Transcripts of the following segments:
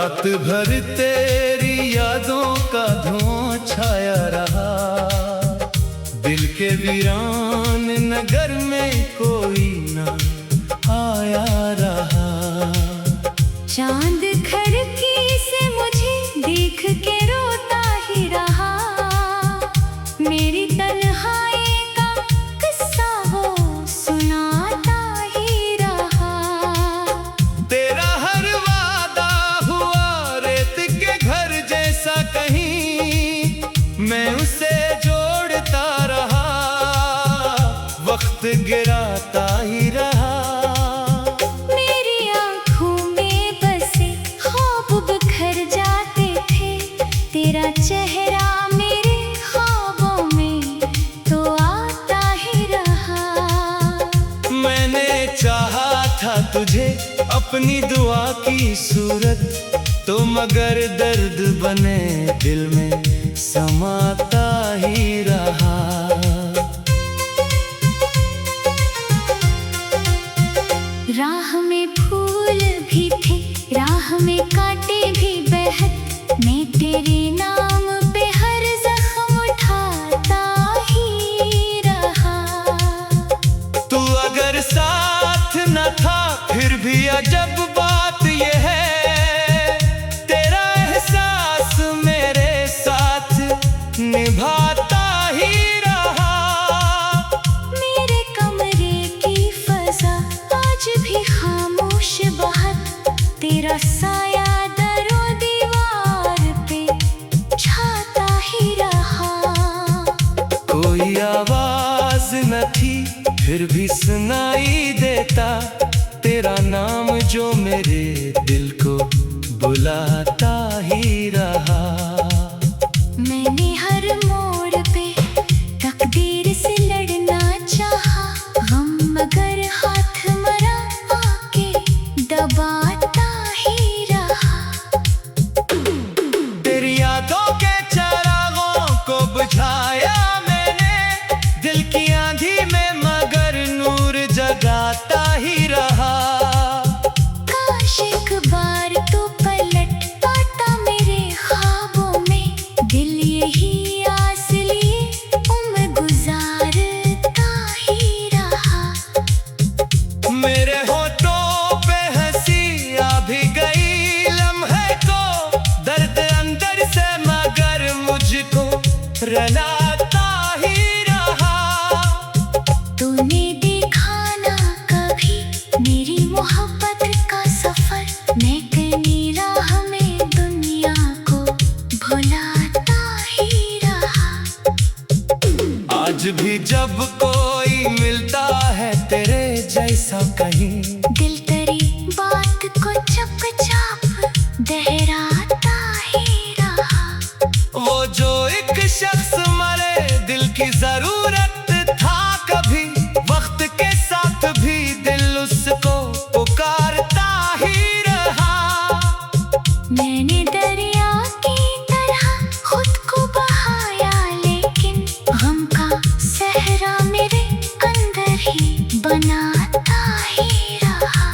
रात भर तेरी यादों का धुआं छाया रहा। दिल के वीरान नगर में कोई ना आया रहा। चांद खिड़की से मुझे देख के रोता ही रहा। मेरी तन्हाई का किस्सा वो सुनाता ही रहा। तेरा हर वादा हुआ रेत के घर जैसा कहीं, मैं उसे जोड़ता रहा। वक्त गिराता ही रहा। मेरी आँखों में बसे ख्वाब बिखर जाते थे। तेरा चेहरा मेरे ख्वाबों में तो आता ही रहा। मैंने चाहा था तुझे अपनी दुआ की सूरत, तो मगर दर्द बने दिल में समाता ही रहा। राह में फूल भी थे, राह में कांटे भी बेहद। मैं तेरे नाम पे हर जख्म उठाता ही रहा। तू अगर साथ न था फिर भी अजब बात यह है, तेरा एहसास मेरे साथ निभाता ही रहा। मेरे कमरे की फजा आज भी खामोश बहुत। तेरा साया दरो दीवार पे छाता ही रहा। कोई आवाज न थी फिर भी सुनाई देता, तेरा नाम जो मेरे दिल को बुलाता ही रहा। मैंने हर मोड़ पे तकदीर से लड़ना चाहा। गम मगर हाथ मरा आके दबाता ही रहा। तेरी यादों के चिरागों को बुझाया मैंने दिल की आंधी में, मगर नूर जगाता ही रहा। काश एक बार तो पलट पाता मेरे ख्वाबों में। दिल यही आस लिए उम्र गुजारता ही रहा। मेरे होठों पे हंसी आ भी गई लम्हे को, दर्द अंदर से मगर मुझको रुलाता ही रहा। तूने देखा ना कभी मेरी मोहब्बत का सफर। मैं कनी राह में दुनिया को भुलाता ही रहा। आज भी जब कोई मिलता है तेरे जैसा कहीं, दिल तेरी बात को चुपचाप दोहराता ही रहा। वो जो एक शख्स मरे दिल की जरूरत था कभी, वक्त के साथ भी दिल उसको पुकारता ही रहा। मैंने दरिया की तरह खुद को बहाया, लेकिन गम का सहरा मेरे अंदर ही बनाता ही रहा।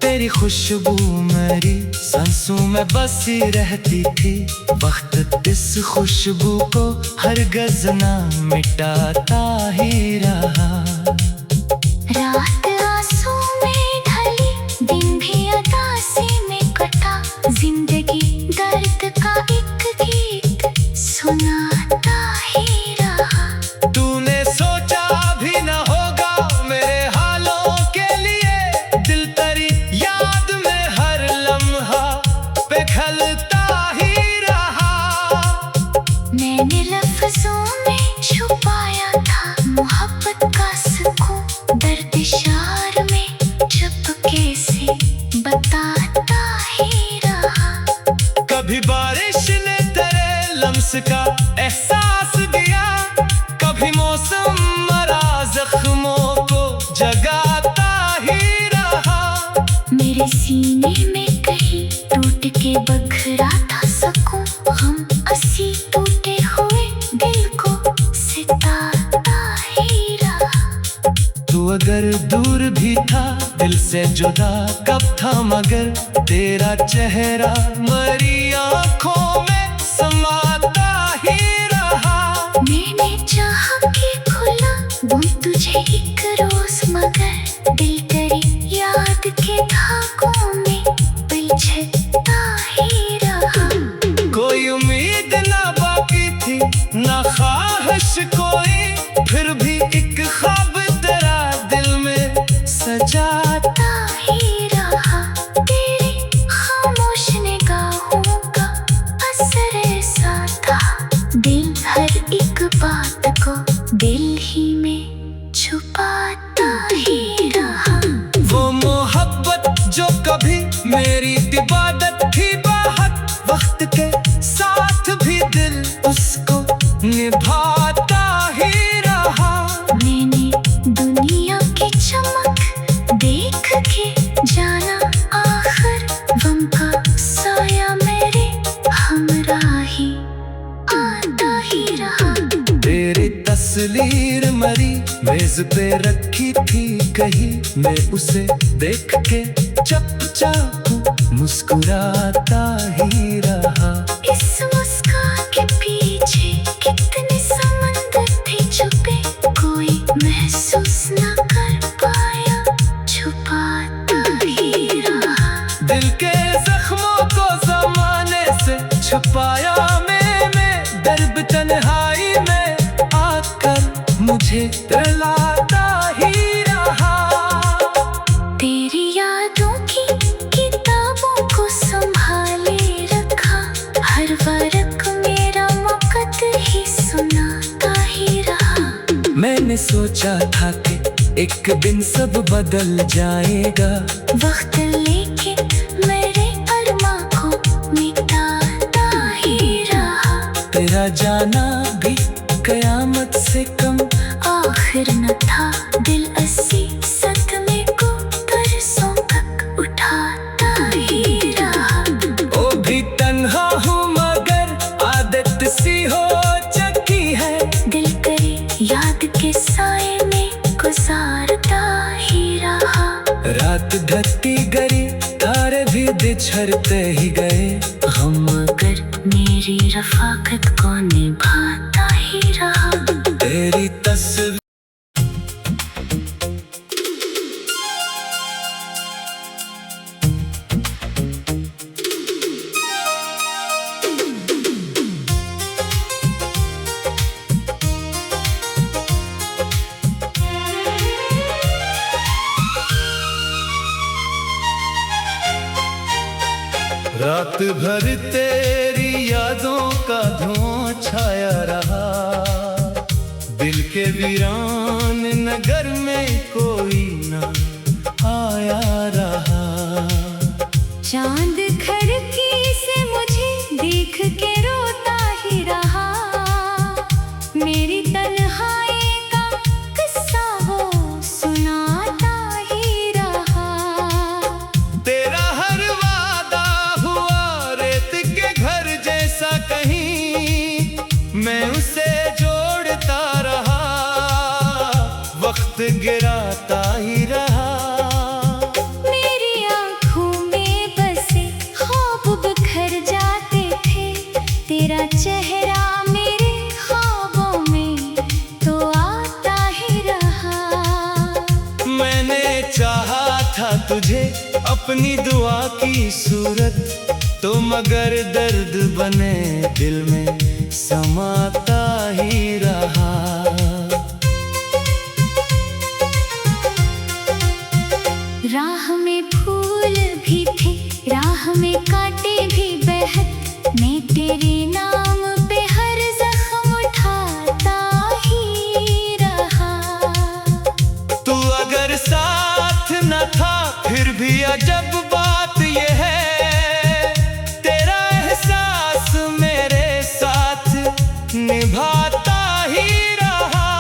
तेरी खुशबू मेरी सांसों में बसी रहती थी, वक्त इस खुशबू को हरगिज़ ना मिटाता ही रहा। रात आंसू में ढली, दिन भी उदासी में कटा। जिंदगी दर्द का एक गीत सुनाता ही रहा। तूने सोचा भी न होगा मेरे हालों के लिए, दिल तेरी याद में हर लम्हा पिघलता ही रहा। मैंने लफ्जों में छुपाया था मोहब्बत का सुकून। दर्द शार में चुपके से बताता ही रहा। कभी बारिश ने तेरे लम्स का एहसास दिया, कभी मौसम मरा जख्मों को जगाता ही रहा। मेरे सीने में कहीं टूट के बखरा था सुकून। हम असी टूटे हुए दिल को सिताता ही रहा। तू अगर दूर भी था, दिल से जुदा कब था, मगर तेरा चेहरा मरी आँखों में समाता ही रहा। मैंने चाह के खुला वो तुझे एक रोज, मगर दिल तेरी याद के धागों में उलझता ही रहा। कोई उम्मीद ना बाकी थी, ना ख्वाहिश कोई, फिर भी एक ख्वाब तेरा दिल में सजाता ही रहा। तेरी खामोश निगाहों का असर ऐसा था, दिल हर एक बात को दिल ही में छुपाता ही रहा। वो मोहब्बत जो कभी मेरी इबादत थी बाहर, वक्त के साथ भी दिल उसको निभाता ही रहा। मैंने दुनिया की चमक देख के जाना, आखिर गम का साया मेरे हमराही आता ही रहा। तेरी तस्वीर मरी मेज पे रखी थी कहीं, मैं उसे देख के चुपचाप मुस्कुराता ही रहा। इस मुस्कान के पीछे कितने समंदर थे छुपे, कोई महसूस न कर पाया, छुपाता ही रहा। दिल के जख्मों को जमाने से छुपाया मैं दर्द तन्हाई में आकर मुझे रुलाता ही रहा। तेरी यादों की किताबों को संभाले रखा, हर वर्क मेरा वक़्त ही सुनाता ही रहा। मैंने सोचा था कि एक दिन सब बदल जाएगा, वक्त लेके मेरे अरमां को मिटाता ही रहा। तेरा जाना भी कयामत से कम आखिर न था, दिल 80 सदमे को बरसों तक उठाता ही रहा। ओ भी तन्हा हूँ मगर आदत सी हो चुकी है, दिल करे याद के साए में गुजारता ही रहा। रात ढलती गई, तारे भी बिछड़ते ही गए, हम मगर मेरी रफाकत को निभाता ही रहा। तेरी तस्वीर रात भर तेरी यादों का धुआं छाया रहा, दिल के वीरान नगर में कोई न आया रहा। चांद खिड़की से मुझे देख के रोता ही रहा, मेरी तन्हाई का किस्सा वो सुनाता ही रहा। तेरा हर वादा हुआ रेत के घर जैसा कहीं, मैं उसे जोड़ता रहा, वक्त गिराता ही रहा। मेरी आँखों में बसे ख्वाब बिखर जाते थे, तेरा चेहरा मेरे ख्वाबों में तो आता ही रहा। मैंने चाहा था तुझे अपनी दुआ की सूरत, तो मगर दर्द बने दिल में समाता ही रहा। राह में फूल भी थे, राह में कांटे भी बेहद, मैं तेरे नाम पे हर जख्म उठाता ही रहा। तू अगर साथ न था फिर भी अजब बात ये है, तेरा एहसास मेरे साथ निभाता ही रहा।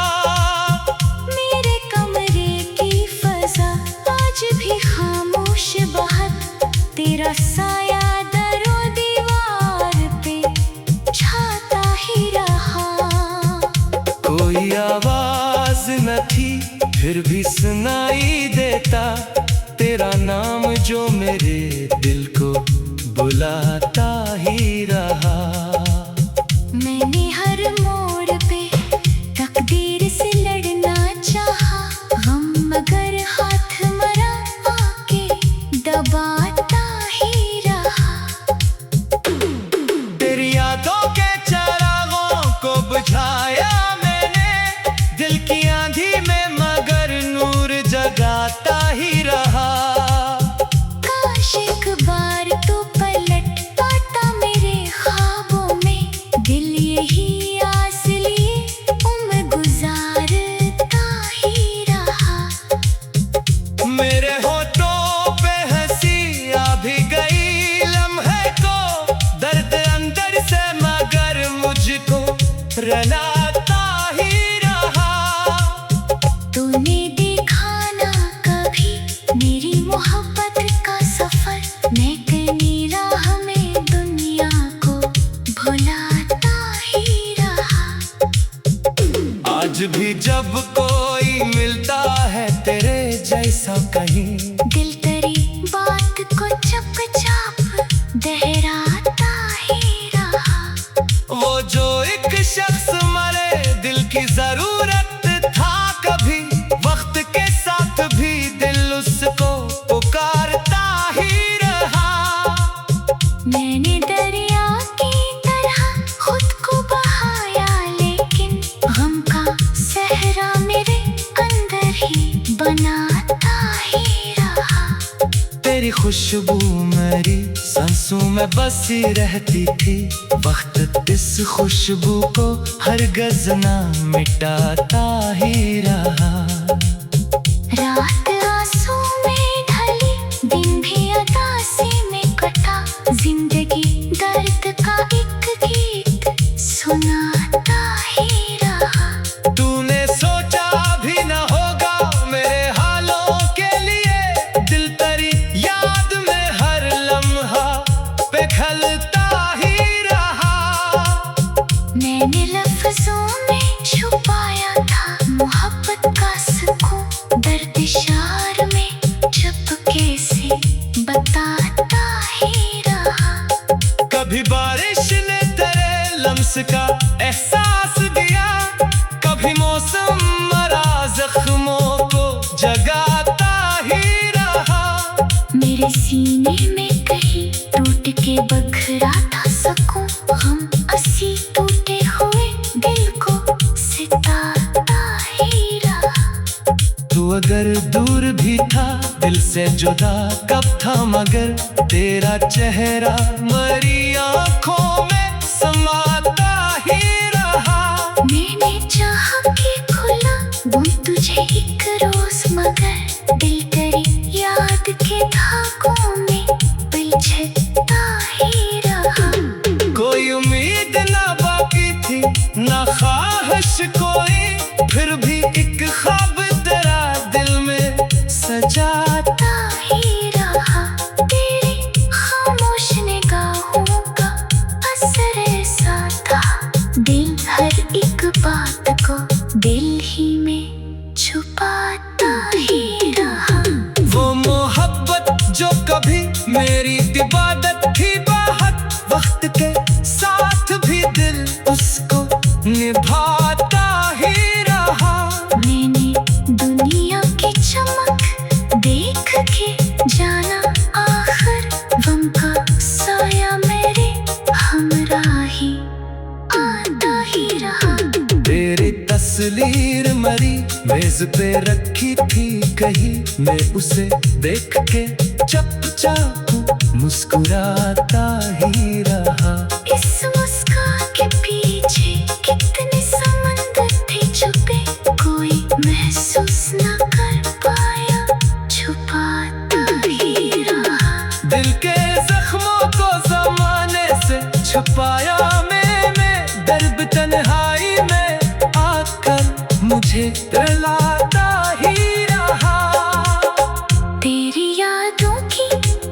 मेरे कमरे की फजा आज भी खामोश बहुत, तेरा साया दरो दीवार पे छाता ही रहा। कोई आवाज न थी फिर भी सुनाई देता तेरा नाम जो मेरे दिल को बुलाता ही रहा। मैंने हर मोड़ पे तकदीर से लड़ना चाहा, गम मगर हाथ मरा आके दबाता ही रहा। तेरी यादों के चिरागों को बुझाया मैंने दिल की आंधी में, मगर नूर जगाता ही रहा। काश एक बार तो पलट पाता मेरे ख्वाबों में, दिल यही आस लिए उम्र गुजारता ही रहा। मेरे होठों पे हंसी आ भी गई लम्हे को, दर्द अंदर से मगर मुझको रुलाता ही रहा। तूने देखा ना कभी मेरी मोहब्बत का सफर, मैं तेरी राह में दुनिया को भुलाता ही रहा। आज भी जब कोई मिलता है तेरे जैसा कहीं, दिल तेरी बात को चुपचाप दोहराता ही रहा। वो जो एक शख्स मरे दिल की जरूरत था कभी, वक्त के साथ भी दिल उसको पुकारता ही रहा। मैंने दरिया की तरह खुद को बहाया, लेकिन गम का सहरा मेरे अंदर ही बनाता ही रहा। तेरी खुशबू मेरी सांसों में बसी रहती थी, वक्त इस खुशबू को हरगिज़ ना मिटाता ही रहा। रात आंसू में ढली, दिन भी उदासी में कटा, जिंदगी दर्द का एक गीत सुनाता ही रहा। तूने सोचा भी न होगा मेरे हालों के लिए, दिल तेरी याद में हर लम्हा पे खलता ही रहा। मैंने लफ्जों में छुपाया था मोहब्बत का सुकून, दर्द शार में चुपके से बताता ही रहा। कभी बारिश ने तेरे लम्स का एहसास दिया, कभी मौसम मरा जख्मों को जगाता ही रहा। मेरे सीने में कहीं टूट के बखरा था सुकून, हम असी टूटे हुए दिल को सिताता ही रहा। तू अगर दूर भी था दिल से जुदा कब था, मगर तेरा चेहरा मरी आँखों में समाता ही रहा। मैंने चाह के खुला वो तुझे एक रोज, मगर दिल तेरी याद के धागों में उलझता ही रहा। कोई उम्मीद ना बाकी थी ना ख्वाहिश कोई, फिर भी एक ख्वाब तेरा दिल में सजाता ही रहा। तेरी खामोश निगाहों का असर ऐसा था, दिल हर एक बात को दिल ही में छुपाता ही रहा। वो मोहब्बत जो कभी मेरी इबादत थी बाहत, वक्त के साथ भी दिल उसको निभाता ही रहा। मैंने दुनिया की चमक देख के जाना, आखिर गम का साया मेरे हमराही आता ही रहा। तेरी तस्वीर मरी मेज पे रखी थी कहीं, मैं उसे देख के चुपचाप मुस्कुराता ही रहा। इस मुस्कान के पीछे कितने समंदर थे छुपे, कोई महसूस न कर पाया, छुपाता ही रहा। दिल के जख्मों को जमाने से छुपाया मैं दर्द तन्हाई में आकर मुझे रुलाता ही रहा। तेरी यादों की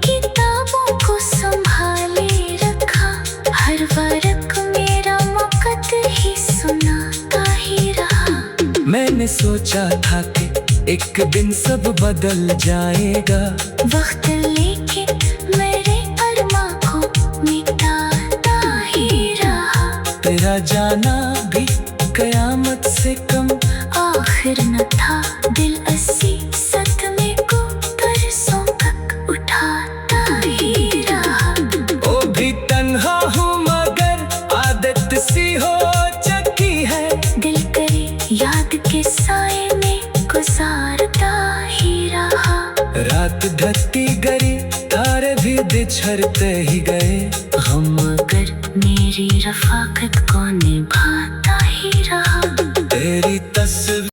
किताबों को संभाले रखा, हर वर्क मेरा मकत ही सुनाता ही रहा। मैंने सोचा था कि एक दिन सब बदल जाएगा। वक्त लेकिन मेरे अरमा को मिटाता ही रहा। तेरा जाना भी कयामत से कम आखिर न था, दिल 80 सदमे को बरसों तक उठाता ही रहा। ओ भी तन्हा हूँ मगर आदत सी हो चुकी है। दिल करे याद के साए में गुजारता ही रहा। रात ढलती गई, तारे भी बिछड़ते ही गए। हम मगर मेरी रफाकत को निभाता ही रहा। तेरी तस्वीर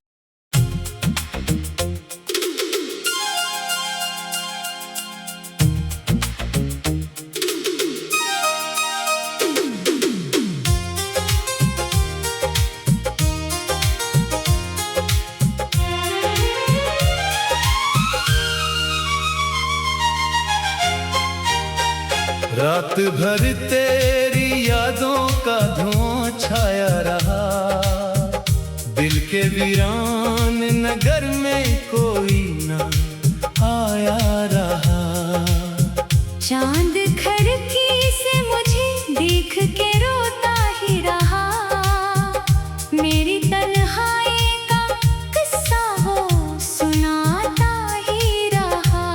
रात भर तेरी यादों का धुआं छाया रहा। दिल के वीरान नगर में कोई न आया रहा। चांद खिड़की से मुझे देख के रोता ही रहा। मेरी तन्हाई का किस्सा वो सुनाता ही रहा।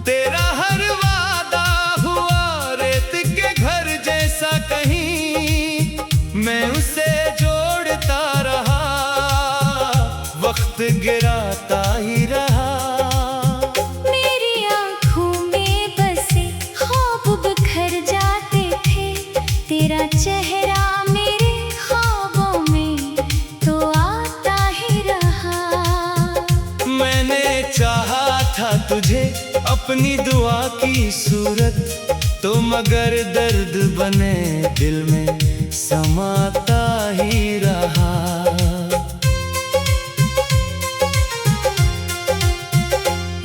तेरा हर वादा हुआ रेत के घर जैसा कहीं, मैं उसे जोड़ता रहा। वक्त गिराता ही रहा। मेरी आँखों में बसे ख्वाब बिखर जाते थे। तेरा चेहरा मेरे ख्वाबों में तो आता ही रहा। मैंने चाहा था तुझे अपनी दुआ की सूरत, तो मगर दर्द बने दिल में समाता ही रहा।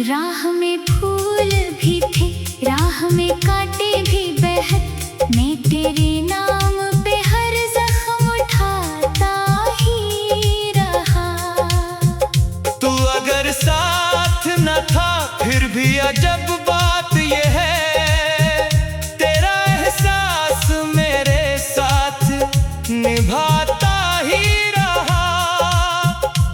राह में फूल भी थे, राह में कांटे भी बेहद। मैं तेरे नाम पे हर जख्म उठाता ही रहा। तू अगर साथ न था फिर भी अजब बात ये है, तेरा एहसास मेरे साथ निभाता ही रहा।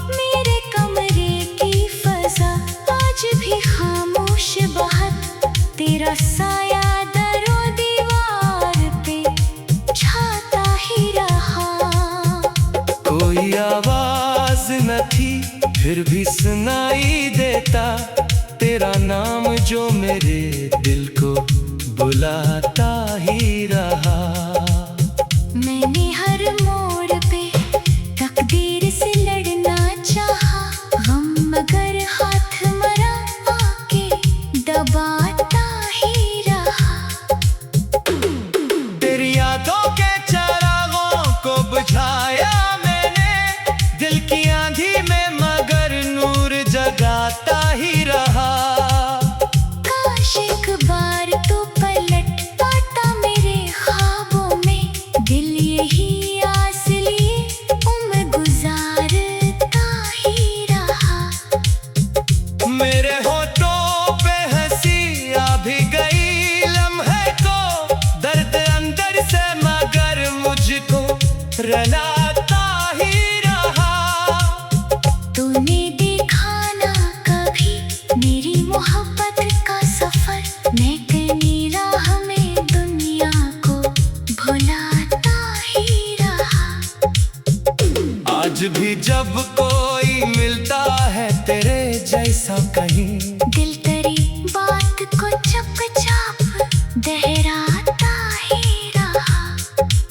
मेरे कमरे की फजा आज भी खामोश बहुत। तेरा साया दरो दीवार पे छाता ही रहा। कोई आवाज न थी फिर भी सुनाई देता, तेरा नाम जो मेरे दिल को बुलाता ही रहा। मैंने हर मोड़ पे तकदीर से लड़ना चाहा। गम मगर हाथ मरा आके दबाता ही रहा। तेरी यादों के चिरागों को बुझाया मैंने, दिल की आंधी में मगर नूर जगाता ही रहा। काश एक बार तो पलट आता मेरे ख्वाबों में। दिल यही आस लिए उम्र गुजारता ही रहा। मेरे होठों पे हंसी आ भी गई लम्हे को, दर्द अंदर से मगर मुझको रुलाता ही रहा। तूने देखा ना कभी मेरी मोहब्बत का सफर। मैं कहीं राह में दुनिया को भुलाता ही रहा। आज भी जब कोई मिलता है तेरे जैसा कहीं, दिल तेरी बात को चुपचाप दोहराता ही रहा।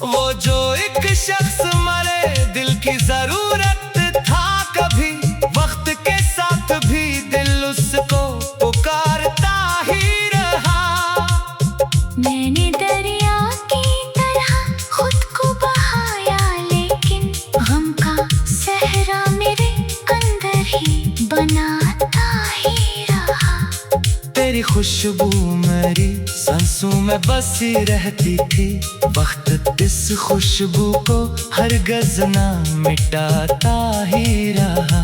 वो जो एक शख्स मरे दिल की जरूरत था कभी, वक्त के साथ भी दिल उसको पुकारता ही रहा। मैंने दरिया की तरह खुद को बहाया, लेकिन गम का सहरा मेरे अंदर ही बनाता ही रहा। तेरी खुशबू मेरी सांसों में बसी रहती थी, वक्त इस खुशबू को हरगिज़ ना मिटाता ही रहा।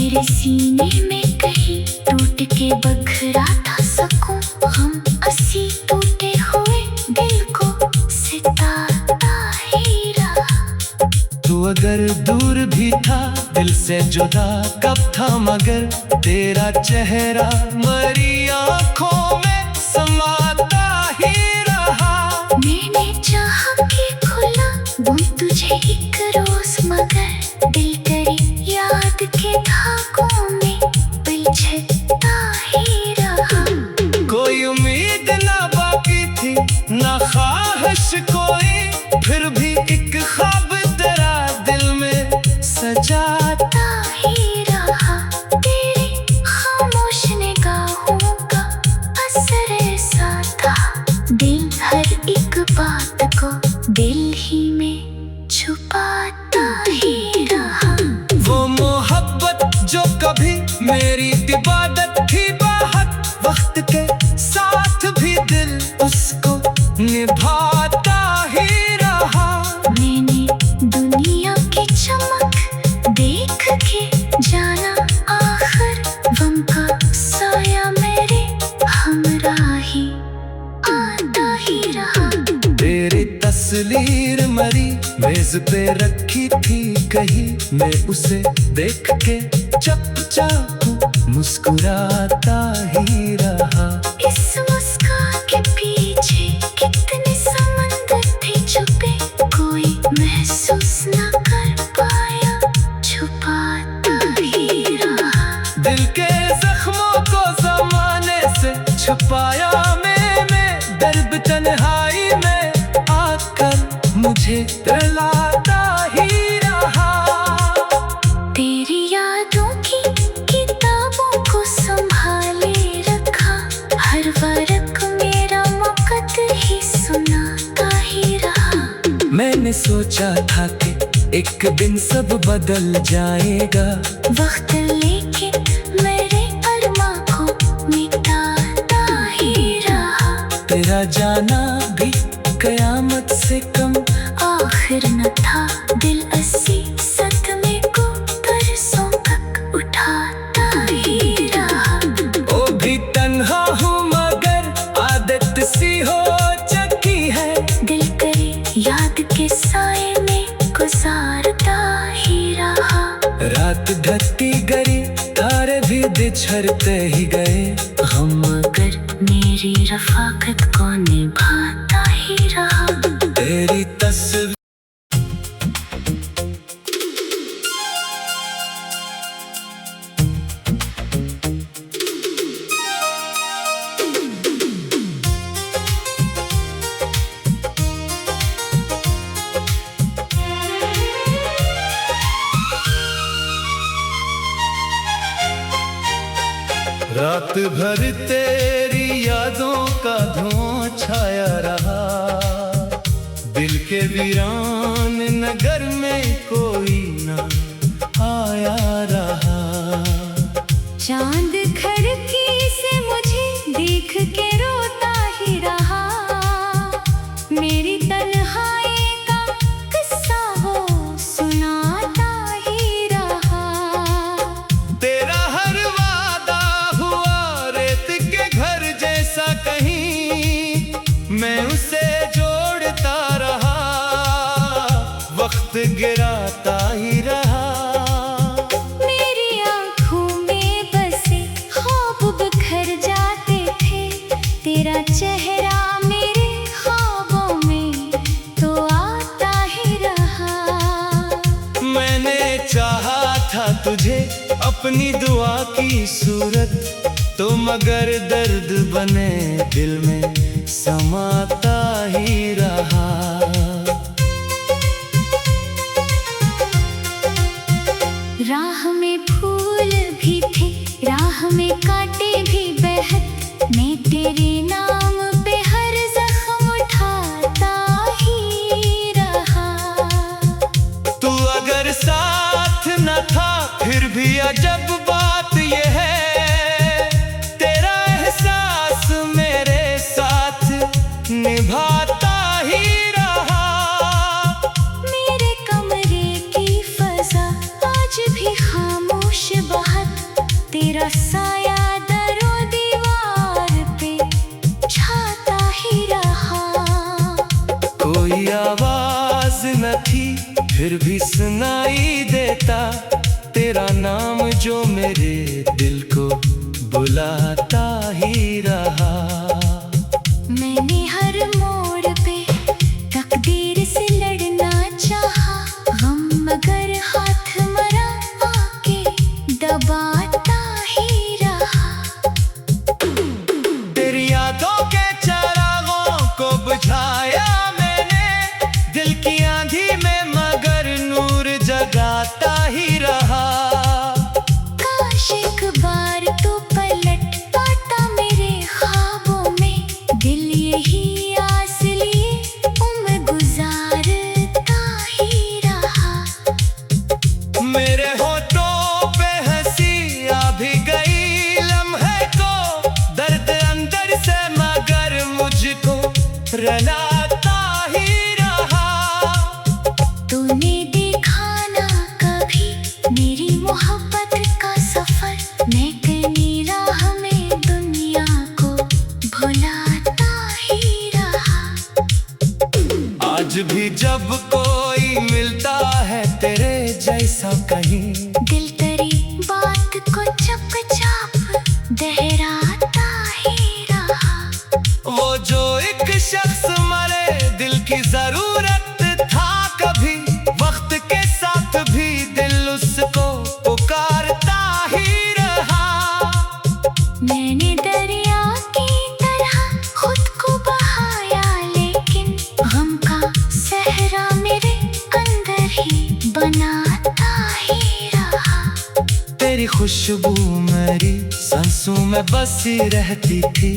तेरे सीने में कहीं टूट के बखरा था सकूं हम असी टूटे हुए दिल को सितारा ही रहा। तू अगर दूर भी था दिल से जुदा कब था मगर तेरा चेहरा मरी आँखों में समाता ही रहा। मैंने चाह के खुला वो तुझे एक रोज मगर दिल तेरी याद के धागों में उलझता ही रहा। कोई उम्मीद ना बाकी थी ना ख्वाहिश कोई, फिर भी एक ख्वाब तेरा दिल में सजाता ही रहा। तेरी खामोश निगाहों का असर ऐसा था, दिल हर एक बात को दिल ही में छुपाता ही रहा। वो मोहब्बत जो कभी मेरी इबादत थी बाहक, वक्त के साथ भी दिल उसको निभाता ही रहा। मैंने दुनिया की चमक देख के जाना आखिर गम का साया मेरे हमराही आता ही रहा। तेरी तस्वीर मरी मेज पे रखी थी कहीं, मैं उसे देख के चुपचाप मुस्कुराता ही रहा। इस मुस्कान के पीछे कितने समंदर थे छुपे, कोई महसूस न कर पाया छुपाता ही रहा। दिल के जख्मों को जमाने से छुपाया मैं दर्द तन्हाई में आकर मुझे रुलाता ही रहा। तेरी यादों की किताबों को संभाले रखा, हर वर्क मेरा मकत ही सुनाता ही रहा। मैंने सोचा था कि एक दिन सब बदल जाएगा, वक्त लेके मेरे अरमा को मिटाता ही रहा। तेरा जाना भी कयामत से कम आखिर न था, दिल अस्सी सदमे को बरसों तक उठाता ही रहा। ओ भी तन्हा हूँ मगर आदत सी हो चुकी है, दिल करे याद के साए में गुजारता ही रहा। रात ढलती गई तारे भी बिछड़ते ही गए, हम मगर मेरी रफाकत को निभाता ही रहा। तेरी तस्वीर रात भर तेरी यादों का धुआं छाया रहा, दिल के वीरान नगर में कोई न आया रहा। चांद खिड़की से मुझे देख के रोता ही रहा, मेरी तन्हाई का किस्सा हो सुनाता ही रहा। तेरा हर वादा हुआ रेत के घर जैसा कहीं, मैं उसे जोड़ता रहा, वक्त गिराता ही रहा। मेरी आँखों में बसे ख्वाब बिखर जाते थे, तेरा चेहरा मेरे ख्वाबों में तो आता ही रहा। मैंने चाहा था तुझे अपनी दुआ की सूरत, तो मगर दर्द बने दिल में समाता ही रहा। राह में फूल भी थे, राह में कांटे भी बेहद, मैं तेरे नाम पे हर जख्म उठाता ही रहा। तू अगर साथ न था फिर भी अजब बात यह है, तेरा एहसास मेरे साथ निभाता ही रहा। मेरे कमरे की फजा आज भी खामोश बहुत साया दरो दीवार पे छाता ही रहा। कोई आवाज न थी फिर भी सुनाई देता, तेरा नाम जो मेरे दिल को बुलाता ही रहा। मैंने हर मोड़ पे तकदीर से लड़ना चाहा, गम मगर हाथ मरा आके दबाता ही रहा। तेरी यादों के चिरागों को बुझाया मैंने, दिल की आंधी में मगर नूर जगाता ही रहा। काश एक बार तो पलट पाता मेरे ख्वाबों में, दिल यही आस लिए उम्र गुजारता ही रहा। मेरे होठों पे हंसी आ भी गई लम्हे को, दर्द अंदर से मगर मुझको रुलाता ही रहा। तूने देखा ना कभी मेरी मोहब्बत का सफर, मैं कहीं राह में दुनिया को भुलाता ही रहा। आज भी जब कोई मिलता है तेरे जैसा कहीं, दिल तेरी बात को चुपचाप दोहराता ही रहा। वो जो एक शख्स मरे दिल की जरूरत था कभी, वक्त के साथ भी दिल उसको पुकारता ही रहा। मैंने दरिया की तरह खुद को बहाया, लेकिन गम का सहरा मेरे अंदर ही बनाता ही रहा। तेरी खुशबू मेरी सांसों में बसी रहती थी,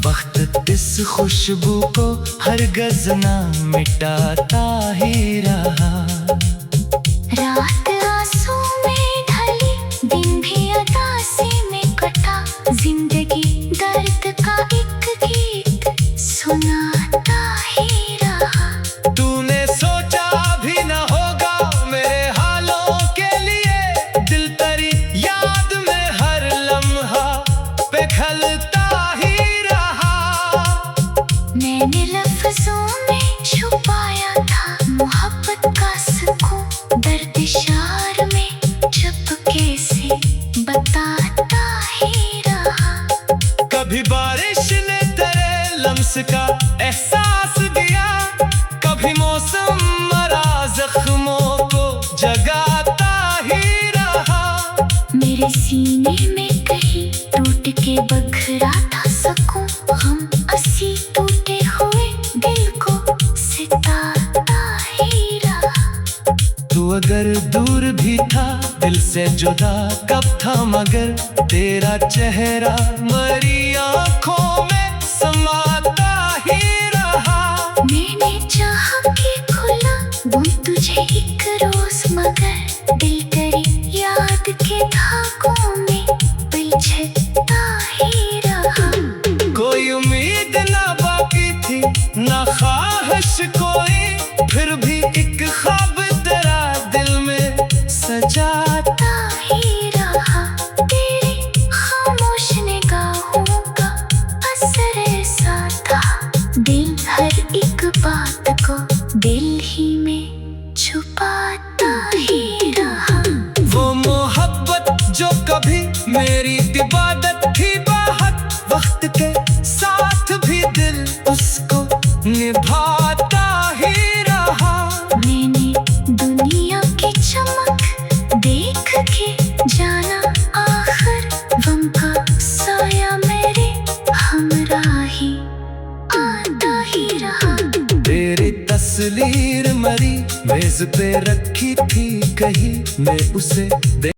वक्त इस खुशबू को हरगिज़ ना मिटाता ही रहा। रात आंसू में ढली, दिन भी उदासी में कटा, जिंदगी दर्द का एक गीत सुनाता ही रहा। तूने सोचा भी न होगा मेरे हालों के लिए, दिल तेरी याद में हर लम्हा पे खलता ही रहा। मैंने लफ्जों में छुपाया था मोहब्बत का सुकून, दर्द इशार में चुपके से बताता ही रहा। कभी बारिश ने तेरे लम्स का एहसास दिया, कभी मौसम मरा जख्मों को जगाता ही रहा। मेरे सीने में कहीं टूट के बखरा था सकूं, हम असी टूटे हुए दिल को सिताता ही रहा। तू अगर दूर भी था दिल से जुदा कब था, मगर तेरा चेहरा मेरी आंखों में समाता ही रहा। मैंने चाह के खुला बुन तुझे एक रोज, मगर दिल तेरी याद के धागों में उलझता ही रहा। कोई उम्मीद ना बाकी थी ना ख्वाहिश कोई, फिर भी एक ख्वाब तेरा दिल में सजाता ही रहा। तेरी खामोश निगाहों का असर ऐसा था, दिल हर एक बात को दिल ही में छुपाता ही रहा। वो मोहब्बत जो कभी मेरी इबादत थी बाहत, वक्त के साथ भी दिल उसको निभाता ही रहा। मैंने दुनिया की चमक देख के जाना, आखिर गम का साया मेरे हमराही आता ही रहा। तेरी तस्वीर मरी मेज पे रखी थी कहीं, मैं उसे